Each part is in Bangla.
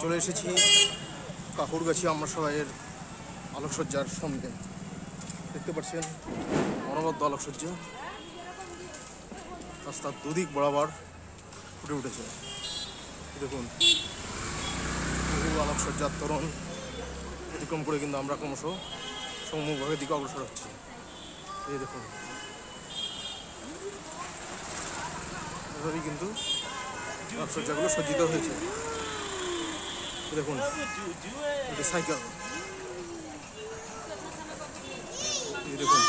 চলে এসেছি কাকুরগাছি আমরা সবাইয়ের আলোকসজ্জার সামনে। দেখতে পাচ্ছেন অনবদ্য আলোকসজ্জা, রাস্তার দুদিক বরাবর ফুটে উঠেছে। দেখুন বহু আলোকসজ্জার তরুণ অতিক্রম করে কিন্তু আমরা ক্রমশ সম্মুখভাগের দিকে অগ্রসর হচ্ছি। এই দেখুন এভাবেই কিন্তু আলোকসজ্জাগুলো সজ্জিত হয়েছে। দেখুন এটা সাইকেল, দেখুন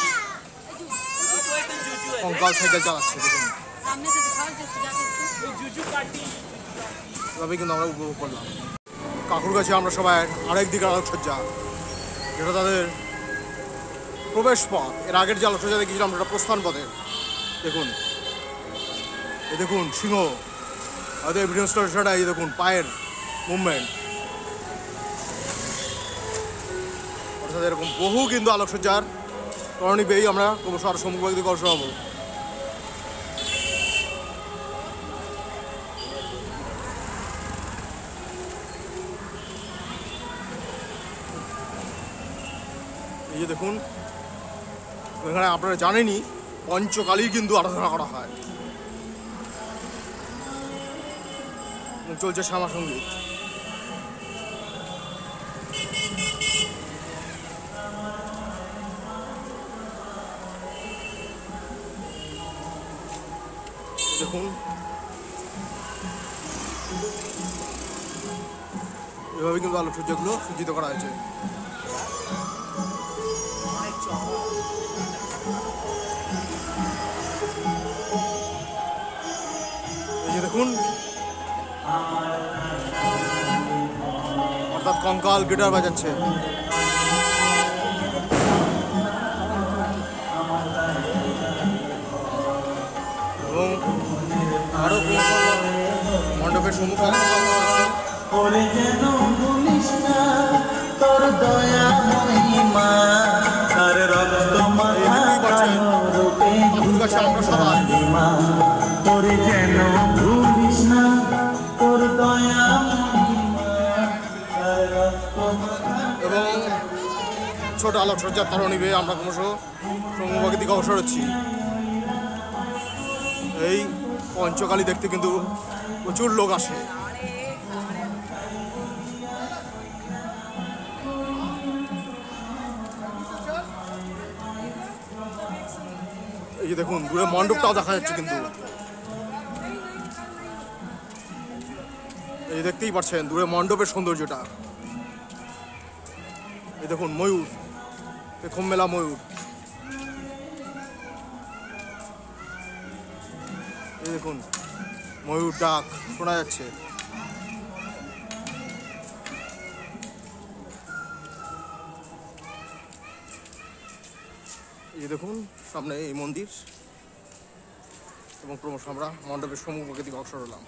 কঙ্কাল সাইকেল চালাচ্ছে। দেখুন এভাবেই কিন্তু আমরা উপভোগ করলাম। কাকুরগাছি আমরা সবাই আরেক দিকে আলোকসজ্জা, যেটা তাদের প্রবেশ পথ। এর আগের যে আলোকসজ্জা দেখেছিলাম সেটা প্রস্থান পথে। দেখুন এই দেখুন সিংহ, হয়তো এভিডেন্স স্টোরেশনটা এই দেখুন পায়ের মুভমেন্ট। অর্থাৎ এরকম বহু কিন্তু আলোকসজ্জার করণী পেয়েই আমরা ক্রমশ আরো সম্মুখভাগ দিকে অগ্রসর হবো। এই যে দেখুন এখানে আপনারা জানেনই পঞ্চকালীর কিন্তু আরাধনা করা হয়। চলছে শ্যামা সঙ্গীত। দেখুন এভাবে কিন্তু আলোকসজ্জাগুলো সজ্জিত করা হয়েছে। এই যে দেখুন অর্থাৎ কঙ্কাল গিটার বাজাচ্ছে। এবং আরো মণ্ডপের সম্মুখে আমরা সবাই এবং ছোট আলোকসজ্জার তরণী বেয়ে আমরা ক্রমশ সম্মুখভাগের দিকে অগ্রসর হচ্ছি। এই পঞ্চকালী দেখতে কিন্তু প্রচুর লোক আসে। এই যে দেখুন দূরে মণ্ডপটাও দেখা যাচ্ছে কিন্তু এই দেখতেই পাচ্ছেন দূরে মণ্ডপের সৌন্দর্যটা। এই দেখুন ময়ূর, পেখম মেলা ময়ূর। এই দেখুন ময়ূর ডাক শোনা যাচ্ছে। এই দেখুন সামনে এই মন্দির এবং ক্রমশ আমরা মণ্ডপের সম্মুখের দিকে অগ্রসর হলাম।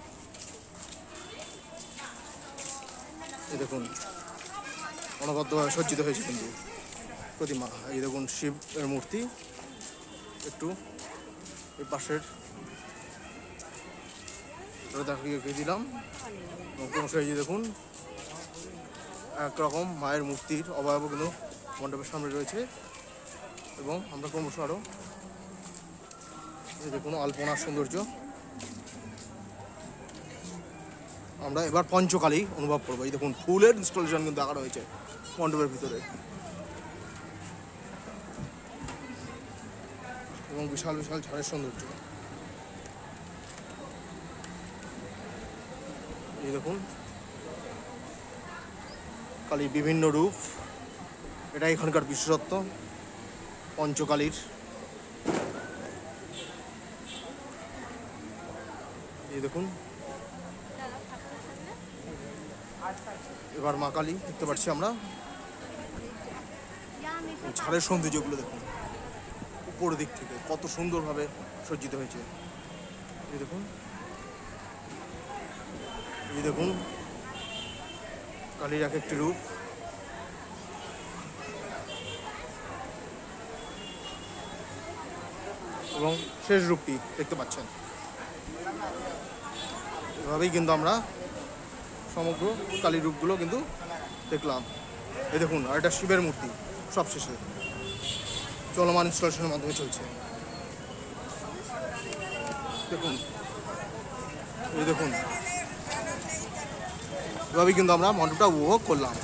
এই দেখুন অনবদ্যভাবে সজ্জিত হয়েছে কিন্তু প্রতিমা। এই দেখুন শিব এর মূর্তি, একটু এই পাশের দেখিয়ে দিলাম। এবং ক্রমশ এই যে দেখুন একরকম মায়ের মূর্তির অবয়ব কিন্তু মণ্ডপের সামনে রয়েছে। এবং আমরা ক্রমশ আরও এই দেখুন আলপনার সৌন্দর্য আমরা এবার পঞ্চকালী অনুভব করবো। এই দেখুন ফুলের ইনস্টলেশন কিন্তু আঁকা রয়েছে মণ্ডপের ভিতরে এবং বিশাল বিশাল ঝাড়ের সৌন্দর্য। এই দেখুন কালীর বিভিন্ন রূপ, এটা এখানকার বিশেষত্ব পঞ্চকালীর। এই দেখুন এবার মা কালী দেখতে পাচ্ছি আমরা। ঝাড়ের সৌন্দর্যগুলো দেখুন উপরের দিক থেকে কত সুন্দরভাবে সজ্জিত হয়েছে। এই দেখুন এই দেখুন কালীর এক একটি রূপ। এবং শেষ রূপটি দেখতে পাচ্ছেন। এভাবেই কিন্তু আমরা সমগ্র কালী রূপগুলো কিন্তু দেখলাম। এই দেখুন আর একটা শিবের মূর্তি সবশেষে চলমান ইনস্টলেশনের মাধ্যমে চলছে। দেখুন এই দেখুন এভাবেই কিন্তু আমরা মণ্ডপটা উপভোগ করলাম।